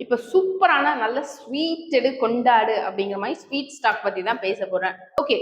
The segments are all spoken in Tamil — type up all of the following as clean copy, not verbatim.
இப்ப சூப்பரான நல்ல ஸ்வீட் கொண்டாடு அப்படிங்கிற மாதிரி ஸ்வீட் ஸ்டாக் பத்தி தான் பேச போறேன். ஓகே,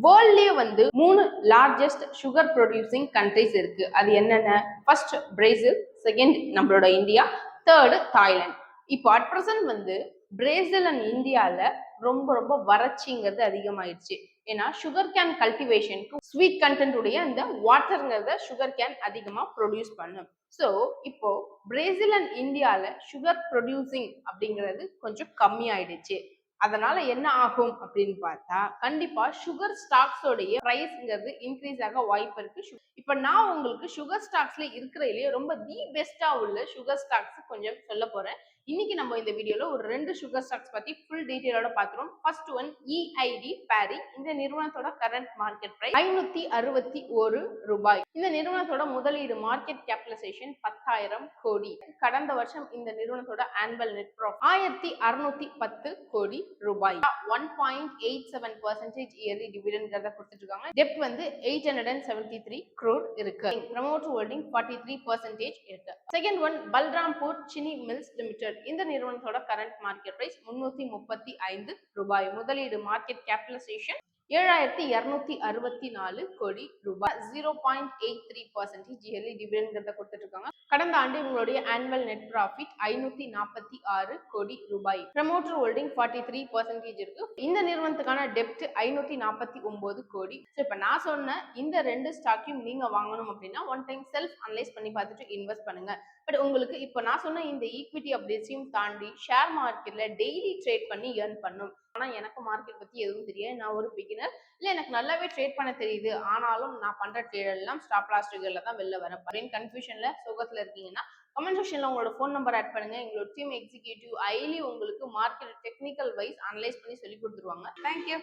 வேர்ல்ட்லயே வந்து 3 லார்ஜஸ்ட் சுகர் ப்ரொடியூசிங் கண்ட்ரிஸ் இருக்கு. அது என்னென்ன? ஃபர்ஸ்ட் பிரேசில், செகண்ட் நம்மளோட இந்தியா, தேர்டு தாய்லாந்து. இப்போ அட் பிரசன்ட் வந்து பிரேசில் அண்ட் இந்தியால ரொம்ப ரொம்ப வறட்சிங்கிறது அதிகமாயிடுச்சு. ஏன்னா சுகர் கேன் கல்டிவேஷனுக்கு ஸ்வீட் கண்டென்ட் உடைய அந்த வாட்டருங்கிறத சுகர் கேன் அதிகமா ப்ரொடியூஸ் பண்ணும். ஸோ இப்போ பிரேசில் அண்ட் இந்தியால சுகர் ப்ரொடியூசிங் அப்படிங்கிறது கொஞ்சம் கம்மி ஆயிடுச்சு. அதனால என்ன ஆகும் அப்படின்னு பார்த்தா கண்டிப்பா சுகர் ஸ்டாக்ஸோடைய பிரைஸ்ங்கிறது இன்க்ரீஸ் ஆக வாய்ப்பு இருக்கு. இப்ப நான் உங்களுக்கு சுகர் ஸ்டாக்ஸ்ல இருக்கிறதுலயே ரொம்ப தி பெஸ்டா உள்ள சுகர் ஸ்டாக்ஸ் கொஞ்சம் சொல்ல போறேன். இன்னைக்கு நம்ம இந்த வீடியோல ஒரு 2 சுகர் ஸ்டாக்ஸ் பத்தி ஃபுல் டீடைலோட பாக்குறோம். First one EID Parry. இந்த நிறுவனத்தோட கரண்ட் மார்க்கெட் பிரைஸ் 561 ரூபாய். இந்த நிறுவனத்தோட முதலீடு மார்க்கெட் கேபிடலைசேஷன் 10,000 கோடி. கடந்த வருஷம் இந்த நிறுவனத்தோட ஆனுவல் நெட் ப்ராஃபிட் 1610 கோடி ரூபாய். 1.87% இயர்லி டிவிடெண்ட் கொடுத்துட்டு இருக்காங்க. டெப்ட் வந்து 873 crore இருக்கு. ப்ரமோட்டர் ஹோல்டிங் 43% இருக்கு. Second one Balrampur Chini mills limited. இந்த நிறுவனத்தோட கரண்ட் மார்க்கெட் பிரைஸ் 335 ரூபாய். முதலீடு மார்க்கெட் கேபிடலைசேஷன் 7264 கோடி ரூபாய். 0.83% இயர்லி டிவிடெண்ட் கொடுத்துட்டு இருக்காங்க. கடந்த ஆண்டு உங்களுடைய ஆனுவல் நெட் ப்ராஃபிட் 546 கோடி ரூபாய். ப்ரமோட்டர் ஹோல்டிங் 43% இருக்கு. இந்த நிறுவனத்துக்கான டெப்ட் 549 கோடி. இப்ப நான் சொன்ன இந்த 2 ஸ்டாக்கையும் நீங்க வாங்கணும் அப்படின்னா ஒன் டைம் செல்ஃப் அனலைஸ் பண்ணி பார்த்துட்டு இன்வெஸ்ட் பண்ணுங்க. பட் உங்களுக்கு இப்ப நான் சொன்ன இந்த ஈக்விட்டி அப்டேட்ஸையும் தாண்டி ஷேர் மார்க்கெட்ல டெய்லி ட்ரேட் பண்ணி ஏர்ன் பண்ணும். ஆனா எனக்கு மார்க்கெட் பத்தி எதுவும் தெரியாது. நான் ஒரு பிகினர். இல்ல எனக்கு நல்லாவே ட்ரேட் பண்ண தெரியுது, ஆனாலும் நான் பண்ற ட்ரேட் எல்லாம் ஸ்டாப் லாஸ் ட்ரிகர்ல தான் வெளில வரேன் அப்படின்னு கன்ஃபியூஷன்ல சோகத்துல இருக்கீங்கன்னா கமெண்ட் செக்ஷன்ல உங்களோட ஃபோன் நம்பர் ஆட் பண்ணுங்க. எங்களோட டீம் எக்ஸிக்யூட்டிவ் ஐலி உங்களுக்கு மார்க்கெட் டெக்னிக்கல் வைஸ் அனலைஸ் பண்ணி சொல்லி கொடுத்துருவாங்க. தேங்க்யூ.